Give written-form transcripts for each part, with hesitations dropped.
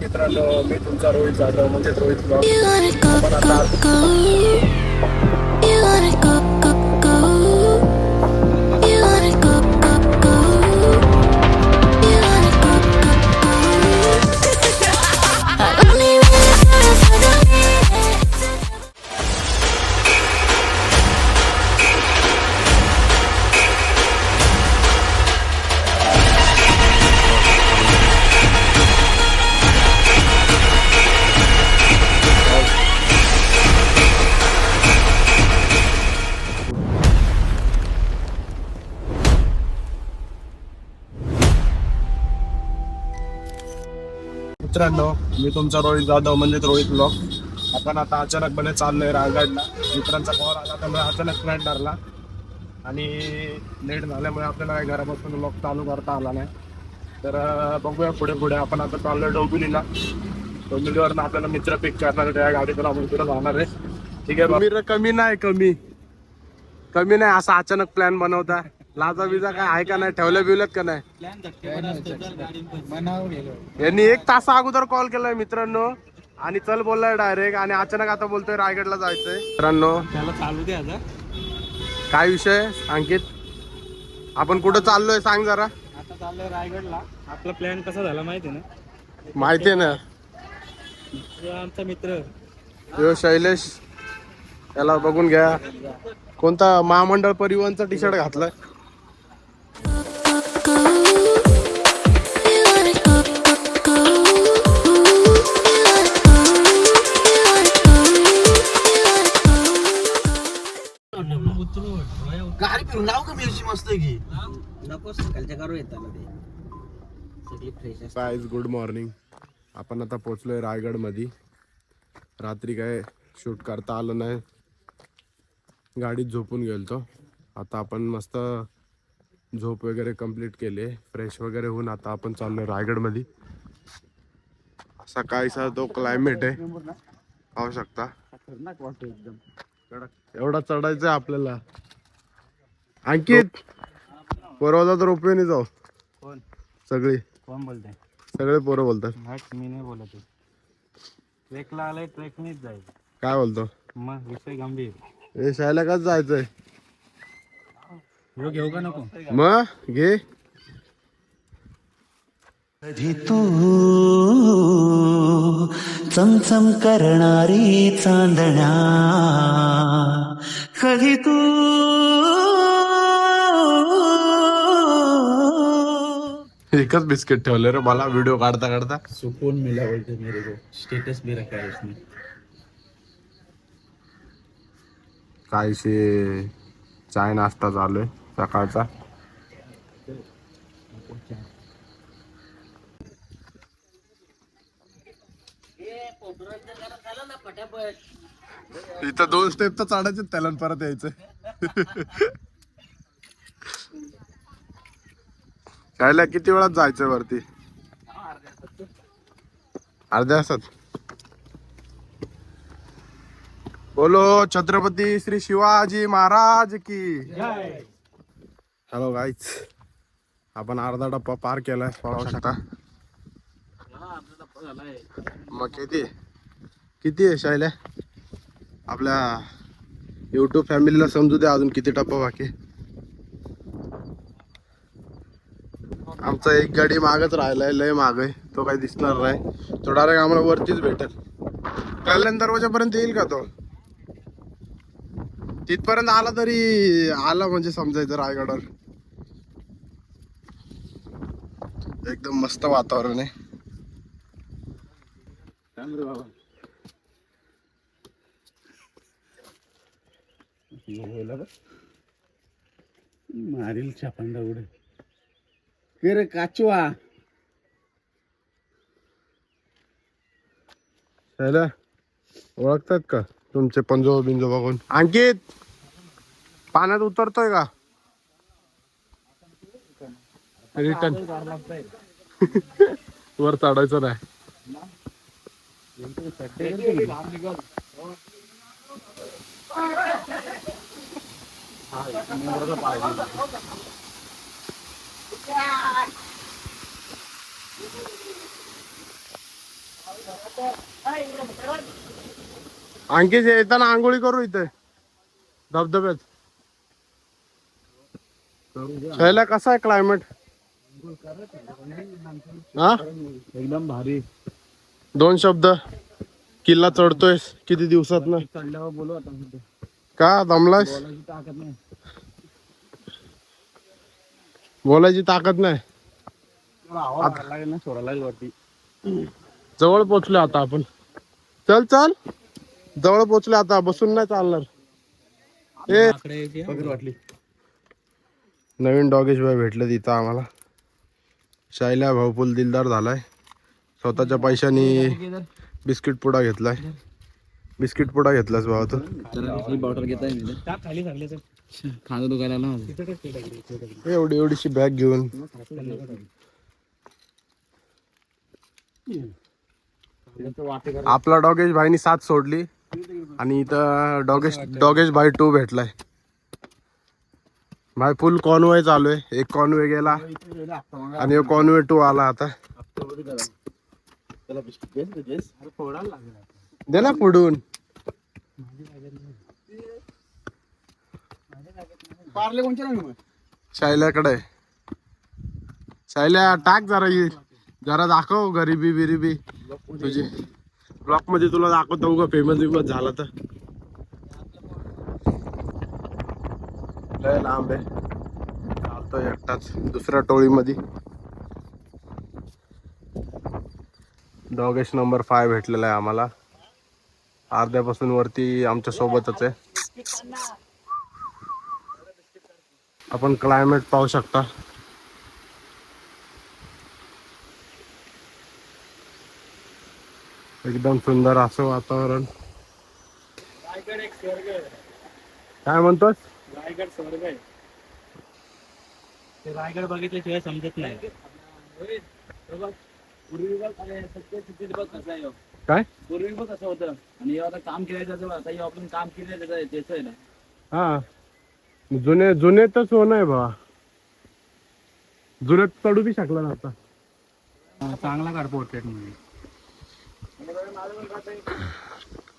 मित्रांनो, मी तुमचा रोहित जाधव म्हणजे रोहित ब्लॉग. आपण आता मित्रांनो, मी तुमचा रोहित जाधव म्हणजे रोहित ब्लॉग. आपण आता अचानकपणे चाललोय रायगडला. मित्रांचा कॉल आला त्यामुळे अचानक प्लॅन ठरला आणि लेट झाल्यामुळे आपल्याला घरापासून ब्लॉग चालू करता आला नाही. तर बघूया पुढे पुढे. आपण आता चाललोय डोंबिवलीला. डोंबिवलीवरनं आपल्याला मित्र पिक करणार आहे. त्या गाडीतून आपण पुढे जाणार आहे. ठीक आहे. कमी नाही, कमी नाही असा अचानक प्लॅन बनवता. लाजा बिजा काय आहे का नाही, ठेवल्या बिवल्यात का नाही? यांनी 1 तास अगोदर कॉल केलाय मित्रांनो आणि चल बोललाय डायरेक्ट आणि अचानक आता बोलतोय रायगडला जायचंय. मित्रांनो त्याला चालू दे आता. काय विषय अंकित, आपण कुठं चाललोय सांग जरा. आता चाललोय रायगडला. आपला प्लॅन कसा झाला माहिती ना? माहितीये ना, आमचा मित्र यो शैलेश, त्याला बघून घ्या. कोणता महामंडळ परिवहनचा टी शर्ट घातलाय. गाडी फिरून नाव का मिरची मस्त आहे की नको सकाळच्या करू येतात ते सगळी फ्रेश. Guys good morning. आपण आता पोहोचलोय रायगड मध्ये. रात्री काय शूट करता आलं नाही, गाडीत झोपून गेलतो. आता आपण मस्त झोप वगैरे कंप्लीट केले, फ्रेश वगैरे होऊन आता आपण चाललोय रायगड मध्ये. सकाळीचा तो क्लायमेट आहे, पाहू शकता. खतरनाक वाटतो एकदम. एवढा चढायचं आपल्याला. अंकित पोरवला तर उपयोगी जाऊ. कोण सगळी कोण बोलते? सगळे पोरं बोलतात. मी नाही बोलत. ट्रेकला आलाय, ट्रेकनीच जायचं. काय बोलतो मग विषय गंभीर. हे शाळेला काच जायचंय. घेऊ का नको? मग घे. कधी तू चमचम करणारी चांदण्या, कधी तू एकच बिस्किट ठेवले रे मला व्हिडिओ काढता काढता. सुकून मिला बोलते मेरे को. स्टेटस भी रखा है इसने. काहीशी चाय नाश्ता चालू आहे सकाळचा. इथं 2 स्टेप तर चढायचे त्याला परत यायचं. शाळेला किती वेळात जायचंय वरती? अर्ध्या तासात. बोलो छत्रपती श्री शिवाजी महाराज की. हॅलो गाईज, आपण अर्धा डप्पा पार केलाय पाहू शकता. मग किती आहे शायल्या? आपल्या युट्यूब फॅमिलीला समजू द्या अजून किती टप्पा बाकी. आमचा एक गाडी मागच राहिलाय, लय माग आहे. तो काही दिसणार नाही, तो डायरेक्ट आम्हाला वरतीच भेटेल. कल्याण दरवाजापर्यंत येईल का तो? तिथपर्यंत आला तरी आला म्हणजे समजायचं रायगडावर. एकदम मस्त वातावरण आहे. मारील छापांडा उडे. रे काचवा ओळखतात का तुमचे पंजो बिंजो बघून? अंकित पाण्यात उतरतोय का? रिटर्न वर चढायचं नाही. अंकित येताना आंघोळी करू इथे धबधब्यात. शैला कसा आहे क्लायमेट? हा एकदम भारी. 2 शब्द. किल्ला चढतोय किती दिवसात ना? चढल्यावर बोलू आता. का दमलास? बोलायची ताकद नाही. बोलायची ताकद नाही. आवाज लागेल ना सोडायला वरती. जवळ पोचलो आता आपण. चल चल जवळ पोचलो आता, बसून नाही चालणार. ए वाटली. नवीन डॉगेश भाई भेटले तिथं आम्हाला. शायला भाऊपुल दिलदार झालाय. स्वतःच्या पैशानी बिस्किट पुडा घेतलाय. बिस्किट पुडा घेतलास भाऊ तू? बॉटल घेताय खाली खाणं दुखायला ना. एवढी एवढीशी बॅग घेऊन. आपला डॉगेश भाईनी साथ सोडली आणि इथं डॉगेश भाई 2 भेटलाय. भाई फुल कॉन्वॉय चालू आहे. एक कॉन्वॉय गेला आणि कॉन्वॉय 2 आला आता. दे ना पुढून. शायल्याकडे. शायल्या टाक जरा दाखव गरिबी बिरिबी तुझी. ब्लॉक मध्ये तुला दाखवतो उगा फेमस बिमस झाला तर. लय लांब आहे. चालतोय एकटाच दुसऱ्या टोळीमध्ये. डॉगेश नंबर 5 भेटलेला आहे आम्हाला. अर्ध्यापासून वरती आमच्या सोबतच आहे. आपण क्लायमेट पाहू शकता. एकदम सुंदर असं वातावरण. काय म्हणतोस? रायगड स्वर्ग आहे. ते रायगड बघितल्याशिवाय समजत नाही. पूर्वी बघ कसं आहे. काय पूर्वी बघ कसं होतं आणि आता काम केलं. आता आपण काम केलं त्याचं आहे ना. हा जुने जुने तर सोनं आहे बा. जुन्यात चढू बी शकला ना आता. चांगला काढ पोर्ट्रेट मध्ये.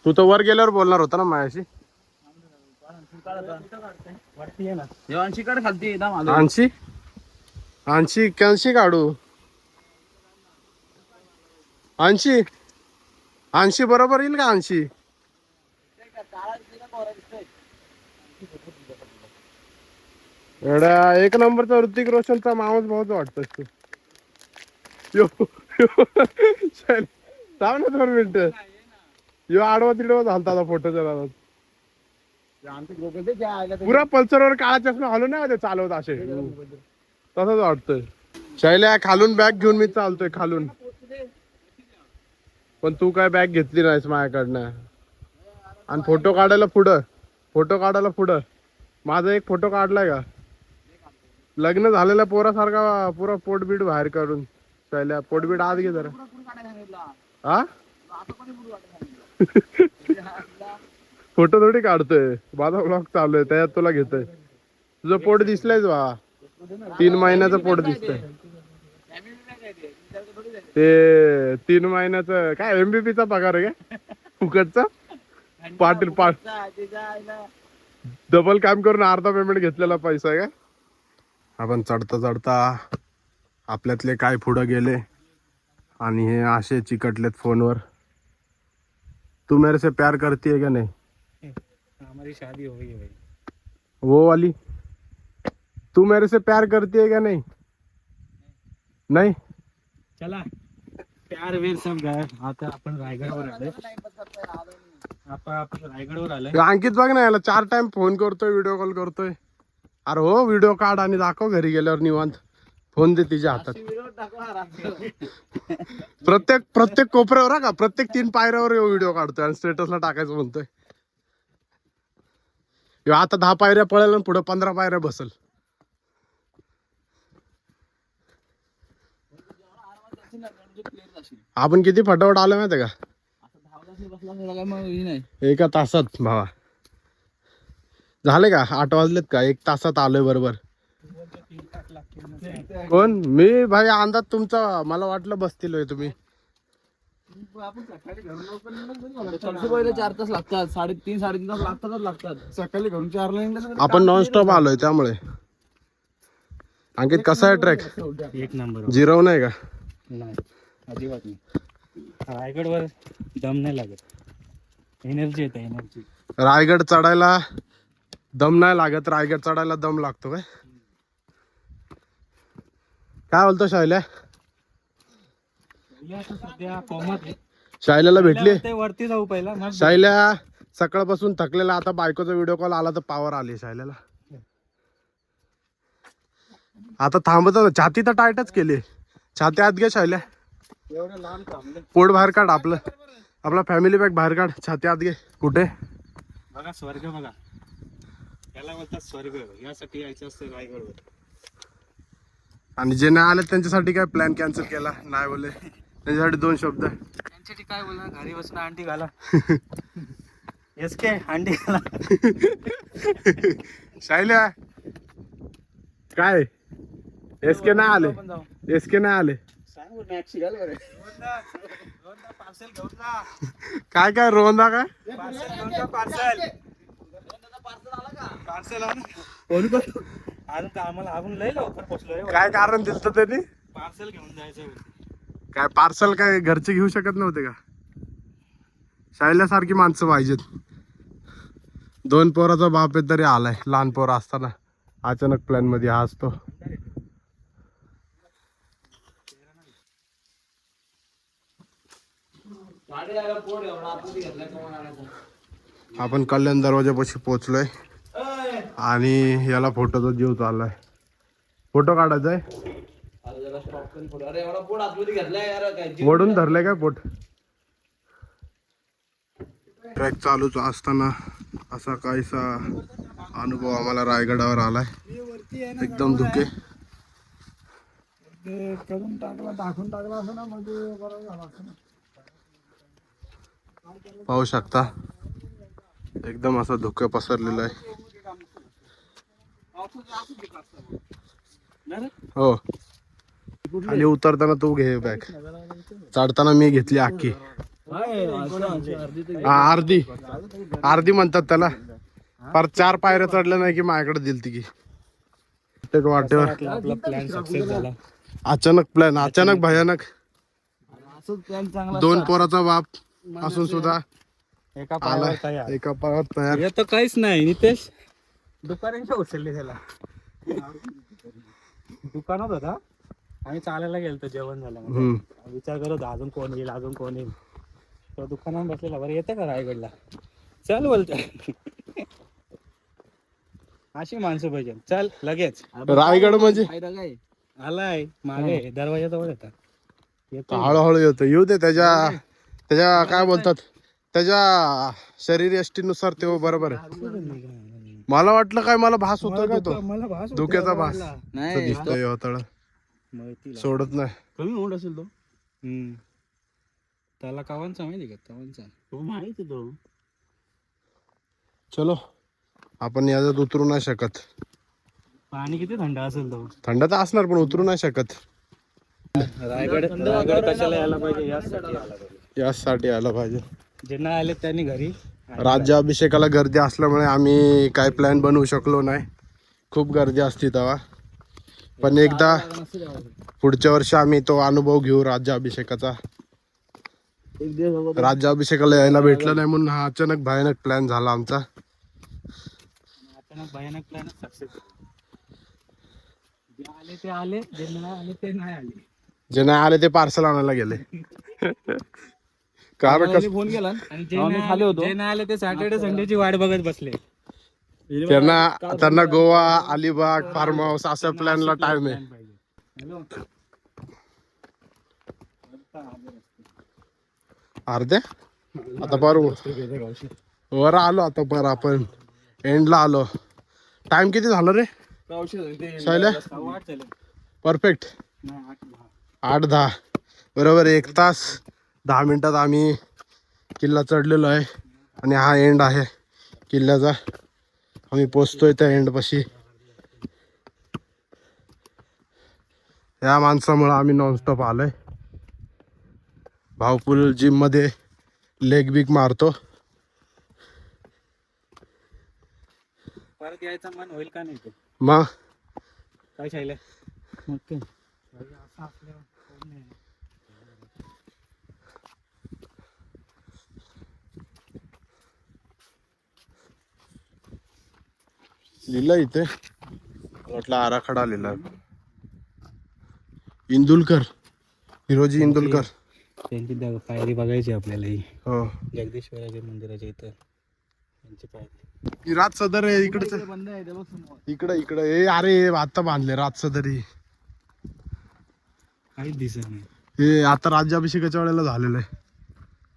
तू तर वर गेल्यावर बोलणार होता ना माझ्याशी. शिकाड खालती 80 80 काढू. 80 बरोबर येईल का? 80 एवढा 1 नंबरचा ऋतिक रोशनचा मावस भाऊच वाटतोस तू. थांब ना 2 मिनिटं. यो आडवा तिडवा झालता फोटोच्या नादात. पुरा पल्सरवर काळा चष्मा घालून नाही चालवत असे. तसंच वाटतंय. शैल्या खालून बॅग घेऊन मी चालतोय खालून. पण तू काय बॅग घेतली नाहीस माझ्याकडनं. आणि फोटो काढायला पुढं. माझा एक फोटो काढलाय का? लग्न झालेल्या पोरासारखा पुरा पोटबीट बाहेर काढून. शैल्या पोटबीट आत घे जरा. हा फोटो थोडी काढतोय. माझा ब्लॉग चालू आहे त्याच्यात तुला घेतोय. तुझं पोट दिसलंयच बा. 3 महिन्याचं पोट दिसतंय. ते 3 महिन्याचं काय MBP चा पगार आहे का फुकटचा? पाटील डबल काम करून अर्धा पेमेंट घेतलेला पैसा आहे का? आपण चढता चढता आपल्यातले काय पुढं गेले आणि हे असे चिकटलेत फोनवर. तू मेरे से प्यार करती है क्या नहीं? हमारी शादी हो गई है भाई. वो वाली. तू मेरे से प्यार करती है क्या नहीं? नहीं. चला प्यार वीर सब गए. आता आपण रायगडवर आलोय. आपण रायगडवर आलोय. अंकित बघ ना याला 4 टाइम फोन करतोय, व्हिडिओ कॉल करतोय. अरे हो व्हिडिओ काढ आणि दाखव घरी गेल्यावर निवांत. फोन दे तिच्या हातात. प्रत्येक कोपऱ्यावर का प्रत्येक 3 पायऱ्यावर व्हिडिओ काढतोय आणि स्टेटसला टाकायचं म्हणतोय. आता 10 पायऱ्या पळेल आणि पुढे 15 पायऱ्या बसल. आपण किती फटाफट आलो माहिती का? 1 तासात भावा. झाले का 8 वाजलेत का? 1 तासात आलोय बरोबर. कोण? मी भाई अंदाज तुमचा. मला वाटलं बसतील तुम्ही. पहिले 4 तास लागतात, 3-3.5 तास लागतात. सकाळी घरून 4ला निघलं आपण नॉनस्टॉप आलोय त्यामुळे. अंकित कसा आहे ट्रॅक? एक नंबर. जिरव नाही का? नाही अजिबात नाही. रायगडवर दम नाही लागत, एनर्जी येते एनर्जी. रायगड चढायला दम नाही लागत, रायगड चढायला दम लागतो काय बोलतो शायल्या? सध्या कोमात आहे. शायल्याला भेटली. ते वरती जाऊ पहिला मग. शायल्या सकाळपासून थकलेला, आता बायकोचा व्हिडिओ कॉल आला तर पावर आली शायल्याला. आता थांबत ना, छाती तर टाईटच केली. छाती आत घे शायल्या, एवढं लांब थांबले. पोट बाहेर काढ, आपला फॅमिली पॅक बाहेर काढ, छाती आत घे. कुठे बघा स्वर्ग बघा, याला बोलतात स्वर्ग. यासाठी यायचं असतं रायगडवर. आणि जे नाही आले त्यांच्यासाठी काय प्लॅन कॅन्सल केला नाही बोले, त्यांच्यासाठी 2 शब्द. त्यांच्यासाठी काय बोलणार, घरी बसून अंडी घाला. एस के अंडी घाला. शायल्या काय एस के नाही आले, एस के नाही आले. सांग मॅक्सी घाल बरं. पार्सल घेऊन जा. काय काय रोहनदा काय पार्सल घेऊन जा. पार्सल आला फोन कर. अजून का आम्हाला आपण लय लवकर पोहोचलोय. काय कारण दिसतं त्यांनी? पार्सल घेऊन जायचं होतं. काय पार्सल काय घरचे घेऊ शकत नव्हते का? शायल्यासारखी माणसं पाहिजेत. 2 पोराचा बाप आहे तरी आलाय. लहान पोरं असताना अचानक प्लॅन मध्ये हा असतो. आपण कल्याण दरवाजापाशी पोहोचलोय आणि याला फोटोचा जीव चाललाय. फोटो काढायचा आहे. वडून धरलंय काय पोट? ट्रॅक चालूच असताना असा काहीसा अनुभव आम्हाला रायगडावर आलाय. एकदम धुके. करून टाकला, दाखवून टाकला असं ना, म्हणजे बरं झालं असं ना. पाहू शकता एकदम असं धुकं पसरलेलं आहे. हो, खाली उतरताना तू घे बॅग, चढताना मी घेतली अख्खी. अर्धी अर्धी म्हणतात त्याला. फार 4 पायऱ्या चढल्या नाही की माझ्याकडे दिलती की वाटेवर. आपला प्लॅन सक्सेस झाला. अचानक प्लॅन, अचानक भयानक. चांगला 2 पोराचा बाप असून सुद्धा एका पायावर तयार. आलाय एका पायावर तयार. हे तर काहीच नाही नितेश. दुकानांच्या उचलले त्याला. दुकानात होता, आम्ही चालायला गेलो जेवण झालं. विचार करत अजून कोण येईल, अजून कोण येईल. तो दुकानात बसलेला. बरं येतं का रायगडला? चल बोलतो. अशी माणसं पाहिजे. चल लगेच. रायगड म्हणजे आलाय मागे दरवाजा जवळ येतात. हळूहळू येतो. येऊ दे. त्याच्या काय बोलतात, त्याच्या शरीर यष्टीनुसार ते बरोबर आहे. मला वाटलं काय, मला भास होतोय काय तो धुक्याचा भास दिसतोय. होतळ सोडत नाही. कमी होत असेल तो. त्याला कावांचा माहिती का? कावांचा तो माहिती तो. चलो, आपण याच्यात उतरू नाही शकत. पाणी किती थंड असेल तो. थंड तर असणार पण उतरू नाही शकत. रायगड कशाला यायला पाहिजे? यासाठी आलं पाहिजे. जे नाही आले त्यांनी घरी. राज्याभिषेकाला गर्दी असल्यामुळे आम्ही काय प्लॅन बनवू शकलो नाही. खूप गर्दी असती तेव्हा. पण एकदा पुढच्या वर्षी आम्ही तो अनुभव घेऊ राज्याभिषेकाचा. राज्याभिषेकाला यायला भेटलं नाही म्हणून हा अचानक भयानक प्लॅन झाला आमचा. अचानक भयानक प्लॅन सक्सेस. जे आले ते आले, जे नाही आले ते नाही आले. जे नाही आले ते पार्सल आणायला गेले. काय फोन केला आणि जे नाही आले ते सॅटर्डे संडेची वाट बघत बसले. त्यांना गोवा, अलिबाग, फार्म हाऊस अशा प्लॅनला टाइम आहे. अर्ध्या आता वर आलो. आता पर आपण एंडला आलो. टाइम किती झालं रे शैल्या? परफेक्ट 8-10 बरोबर. 1 तास 10 मिनिटात आम्ही किल्ला चढलेलो आहे आणि हा एंड आहे किल्ल्याचा. आम्ही पोचतोय त्या एंड पाशी. या माणसामुळे आम्ही नॉनस्टॉप आलोय. भाऊ फुल जिम मध्ये लेग बिग मारतो. परत यायचं मन होईल का नाही ते मग काय शायले मग काय असं असल्यावर कोण नाही. लिहिलं इथे म्हटलं आराखडा लिहिला. इंदुलकर, हिरोजी इंदुलकर. त्यांची पायरी बघायची आपल्याला ही हो जगदीश्वराच्या मंदिराच्या इथं त्यांची पायरी. ही रात सदर आहे इकडच. बंद आहे ते बघ समोर. इकडे इकडे हे अरे आता बांधले रात सदरी. काहीच दिसत नाही. हे आता राज्याभिषेकाच्या वेळेला झालेलं आहे.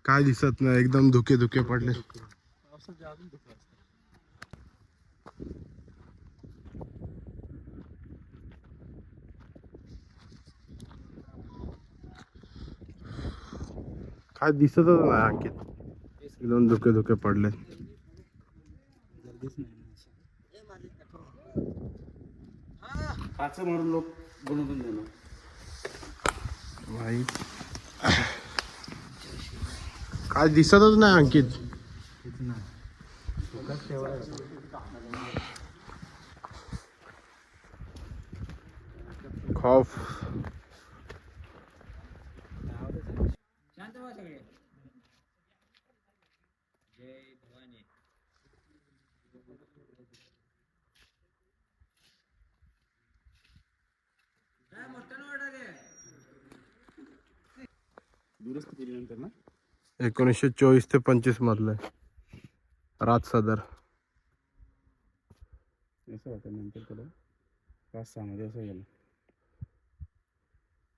काय दिसत नाही, एकदम धुके धुके पडले. काय दिसतच नाही अंकित, एकदम धुके धुके पडले. गर्दीच नाही पाच म्हणून लोक बनवून देणार. भाई काय दिसतच नाही अंकित. खौफ दुरुस्त केल्यानंतर ना 1924 ते 25 मधलं राज सदर. असं होतं नंतर थोडं 5-6 मध्ये असं गेलं.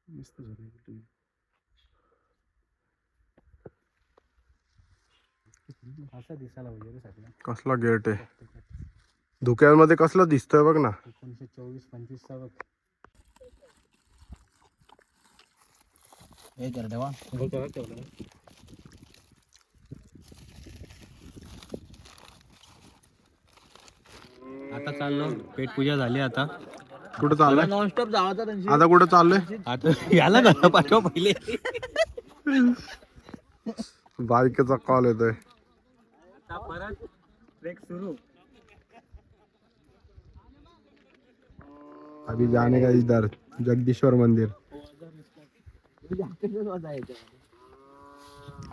मस्त झालं. असा दिसायला वगैरे सगळं कसला गेट आहे, धुक्यांमध्ये कसलं दिसतोय बघ ना. 1924-25 चा बघ. हे कर देवा. आता चाललो, पेट पूजा झाली. आता कुठं चाललंय नॉनस्टॉप जावाचा त्यांची. आता, कुठं चाललंय? आता याला ना पाठवा पहिले. बायकेचा कॉल येतोय. आता परत ट्रेक सुरू. अभी जाने का इधर जगदीश्वर मंदिर.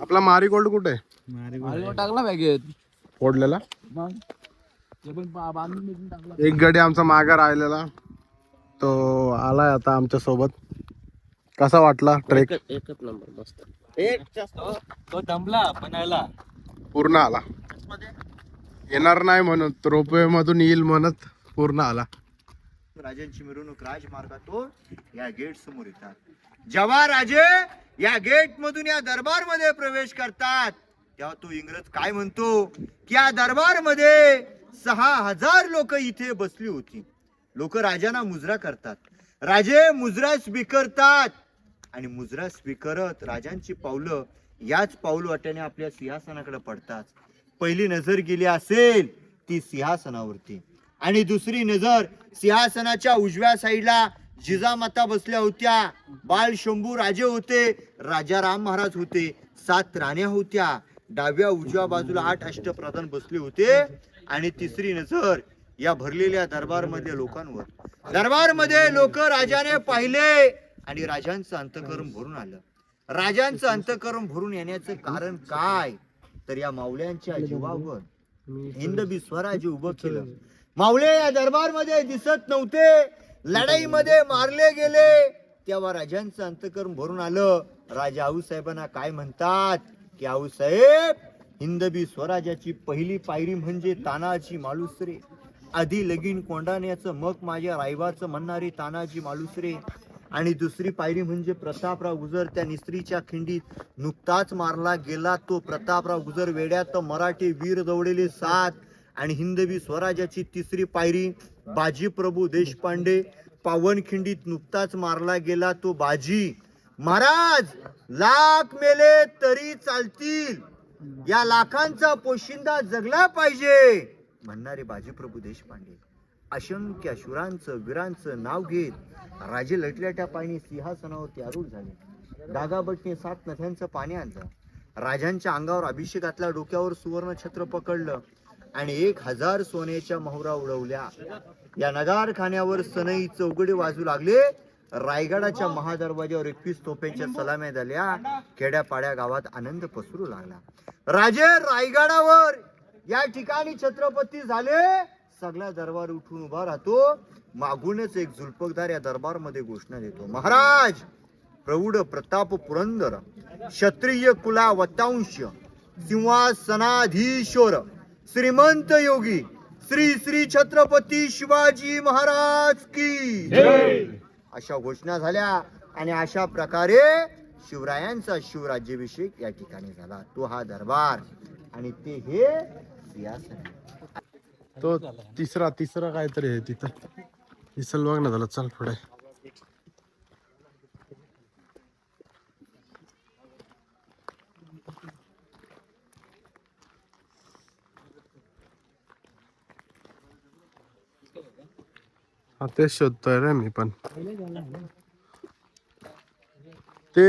आपला मारीगोल्ड कुठे आहे? टाकला बॅगेत फोडलेला. मग ते पण बांधून बिंधून टाकला. एक गडी आमचा मागे राहिलेला तो आलाय आता आमच्या सोबत. कसा वाटला ट्रेक? एकच नंबर मस्त. एक तो दमला पण आला. पूर्ण आला. येणार नाही म्हणत, रोपवे मधून येईल म्हणत पूर्ण आला. राजांची मिरवणूक राजमार्गातून या गेट समोर येतात. जेव्हा राजे या गेट मधून या दरबार मध्ये प्रवेश करतात तेव्हा तो इंग्रज काय म्हणतो की या दरबार मध्ये 6000 लोक इथे बसली होती. लोक राजांना मुजरा करतात. राजे मुजरा स्वीकारतात आणि मुजरा स्वीकारत राजांची पावलं याच पाऊलवाट्याने आपल्या सिंहासनाकडे पडतात. पहिली नजर गेली असेल ती सिंहासनावरती आणि दुसरी नजर सिंहासनाच्या उजव्या साईडला जिजामाता बसल्या होत्या. बाल शंभू राजे होते. राजा राम महाराज होते. 7 राण्या होत्या. डाव्या उजव्या बाजूला 8 अष्टप्रधान बसले होते आणि तिसरी नजर या भरलेल्या दरबारमध्ये लोकांवर. दरबारमध्ये लोक राजाने पाहिले आणि राजांचं अंतःकरण भरून आलं. राजांचं अंतःकरण भरून येण्याचं कारण काय तर या मावल्यांच्या जीवावर हिंदवी स्वराज्य उभं केलं. मावळे या दरबारमध्ये दिसत नव्हते. लढाईमध्ये मारले गेले तेव्हा राजांचं अंतःकरण भरून आलं. राजा आऊसाहेबांना काय म्हणतात की आऊसाहेब, हिंदवी स्वराज्याची पहिली पायरी म्हणजे तानाजी मालुसरे. आधी लगीन कोंडाण्याचं मग माझ्या रायबाचं म्हणणारी तानाजी मालुसरे. आणि दुसरी पायरी म्हणजे प्रतापराव गुजर. त्या निस्त्रीच्या खिंडीत नुकताच मारला गेला तो प्रतापराव गुजर. वेड्यात मराठी वीर दौडलेले 7. आणि हिंदवी स्वराज्याची तिसरी पायरी बाजीप्रभू देशपांडे. पावनखिंडीत नुकताच मारला गेला तो बाजी. महाराज, लाख मेले तरी चालतील, या लाखांचा पोशिंदा जगला पाहिजे म्हणणारे बाजीप्रभू देशपांडे. असंख्य शुरांचं वीरांचं नाव घेत राजे लटल्याट्या पायी सिंहासनावरती आरूढ झाले. दागाबटने 7 नद्यांचं पाणी आणलं. राजांच्या अंगावर अभिषेक घातला, डोक्यावर सुवर्ण छत्र पकडलं आणि 1000 सोन्याच्या मोहरा उडवल्या. या नगारखान्यावर सनई चौघडे वाजू लागले. रायगडाच्या महादरवाज्यावर 21 तोफांच्या सलाम्या झाल्या. खेड्यापाड्या गावात आनंद पसरू लागला. राजे रायगडावर या ठिकाणी छत्रपती झाले. सगळा दरबार उठून उभा राहतो. मागूनच एक जुल्पकदार या दरबार मध्ये घोषणा देतो. महाराज, प्रौढ प्रताप पुरंदर, क्षत्रिय कुला वतांश, सिंहासनाधीश्वर, श्रीमंत योगी श्री श्री छत्रपती शिवाजी महाराज की अशा घोषणा झाल्या. आणि अशा प्रकारे शिवरायांचा शिवराज्याभिषेक या ठिकाणी झाला. तो हा दरबार आणि ते हे सिंहासन. तो तिसरा काहीतरी आहे तिथं. दिसल बघ ना, झालं. चल पुढे. हा तेच शोधतोय रे मी पण. ते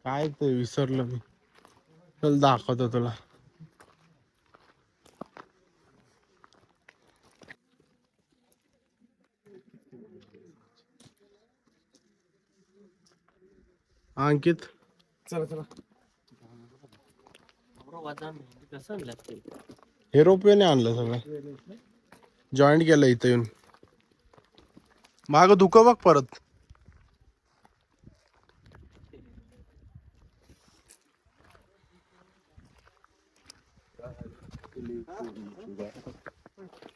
काय ते विसरलो मी. चल दाखवतो तुला. अंकित चला हे रोपवेने आणलं सगळं. जॉईंट केलं इथं येऊन. माग धुकं बघ परत.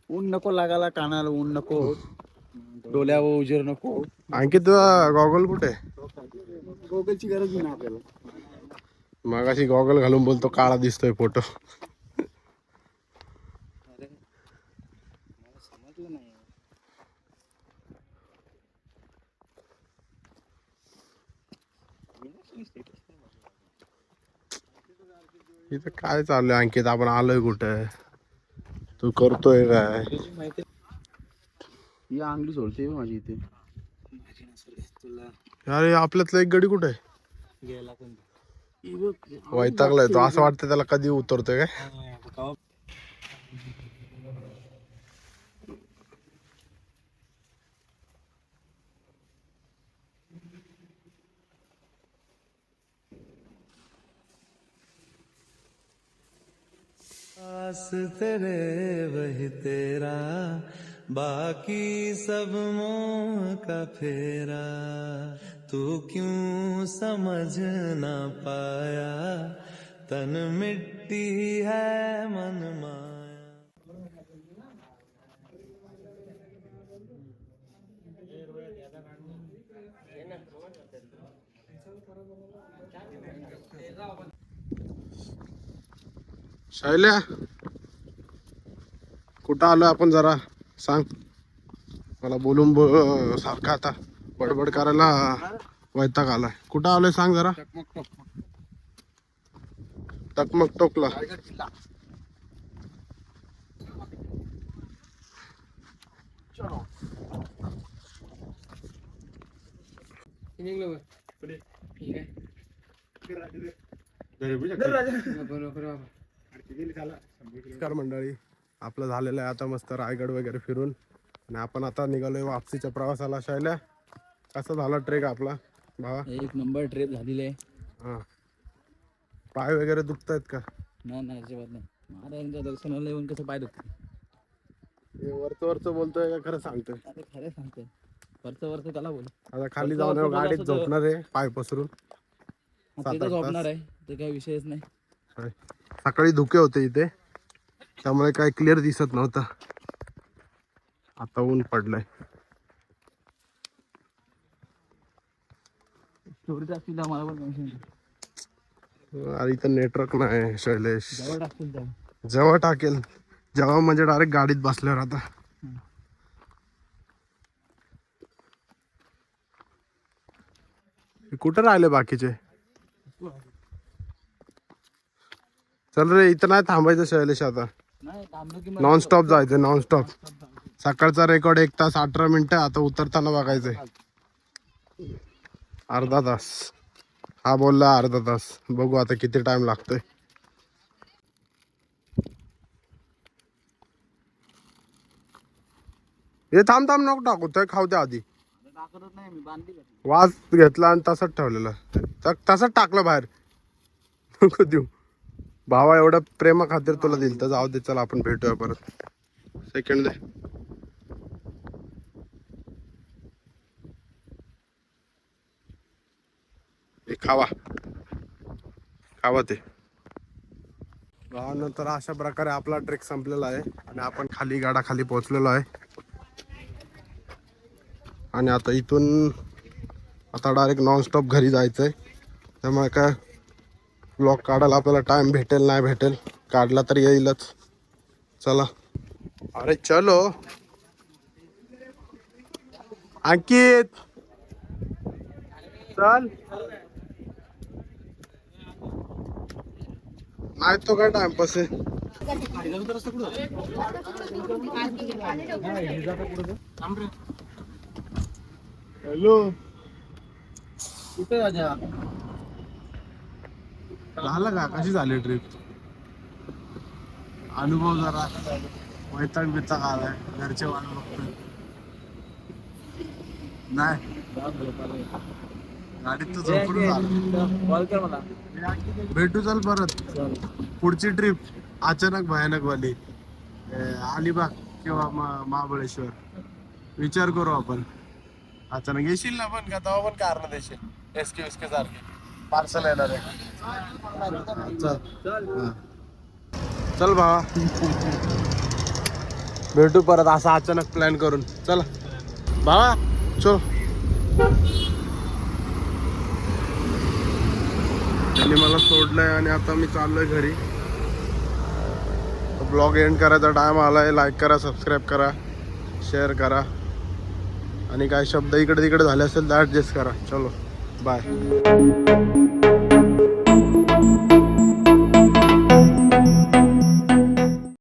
ऊन नको लागायला कानाला, ऊन नको, डोल्यावर उजेर नको. अंकित तुझा गॉगल कुठे? गोगलची गरज नाही आपल्याला. मग अशी गॉगल घालून बोलतो काळा दिसतोय फोटो. इथं काय चाललंय अंकित? आपण आलोय कुठे? तू करतोय काय? ही अंगली सोडते माझी इथे. अरे आपल्यातला एक गडी कुठे? वैतागलाय तो. असं वाटतं त्याला कधी उतरतोय काय. पास तेरे वही तेरा, बाकी सब मोह का फेरा, तू क्यों समझ ना पाया, तन मिट्टी है मन माया. शैल्या कुठं आलोय आपण? जरा सांग मला. बोलून सारखा आता बडबड करायला वैताग आलाय. कुठं आलोय सांग जरा. टकमक टोकला. नमस्कार मंडळी, आपलं झालेलं आहे आता मस्त रायगड वगैरे फिरून आणि आपण आता निघालोय वापसीच्या प्रवासाला. शैल्या कसा झाला ट्रेक आपला भावा? एक नंबर ट्रिप झालेली आहे. हा, पाय वगैरे दुखतायत का? नाही अजिबात नाही. महाराजांच्या दर्शनाला येऊन कसं पाय दुखते. वरचं बोलतोय का खरं सांगतोय? अरे खरं सांगते, वरचं त्याला बोल. आता खाली जाऊन गाडीत झोपणार आहे पाय पसरून. तिथं झोपणार आहे, ते काही विषयच नाही. सकाळी धुके होते इथे, त्यामुळे काय क्लिअर दिसत नव्हतं. आता ऊन पडलंय. स्टोरी टाकतील मला पण टेन्शन. अरे इथं नेटवर्क नाही शैलेश. जवळ टाकतील त्या. जेव्हा टाकेल जेव्हा म्हणजे डायरेक्ट गाडीत बसल्यावर. आता कुठं राहिले बाकीचे? चल रे, इथं नाही थांबायचं शैलेश. आता नाही थांबलो की नॉनस्टॉप जायचं. नॉनस्टॉप. सकाळचा रेकॉर्ड 1 तास 18 मिनिटं. आता उतरताना बघायचंय. अर्धा तास. हा बोलला अर्धा तास. बघू आता किती टाइम लागतोय. हे थांब थांब नको टाकू ते खाऊ द्या आधी. वास घेतला आणि तसंच ठेवलेला. तसंच टाकलं बाहेर. नको देऊ. भावा एवढं प्रेमा खातीर तुला दिल तर जाऊ दे. चला आपण भेटूया परत. सेकंड दे. हे खावा ते. नंतर अशा प्रकारे आपला ट्रेक संपलेला आहे आणि आपण खाली गाडा पोहोचलेलो आहे. आणि आता इथून डायरेक्ट नॉनस्टॉप घरी जायचंय. त्यामुळे काय ब्लॉग काढायला आपल्याला टाइम भेटेल नाही भेटेल, काढला तर येईलच. चला. अरे चलो अंकित चल. नाही तो काय टाइमपास आहे. हॅलो कुठे राजा? झालं का? कशी झाली ट्रिप? अनुभव जरा वैताग बिताग आलाय. घरचे वाट बघतोय. नाही गाडीत तर झोपून झालं. कॉल कर मला. भेटू चल परत. पुढची ट्रिप अचानक भयानक वाली. अलिबाग किंवा महाबळेश्वर विचार करू आपण. अचानक येशील ना पण का? तेव्हा पण कारण देशील. एसके सारखे पार्सल येणार आहे. चल भावा भेटू परत असा अचानक प्लॅन करून. चला भावा चल. त्यांनी मला सोडलंय आणि आता मी चाललोय घरी. ब्लॉग एंड करायचा टाइम आलाय. लाईक करा, सबस्क्राईब करा, शेअर करा आणि काय शब्द इकडे तिकडे झाले असेल तर ॲडजस्ट करा. चलो बाय.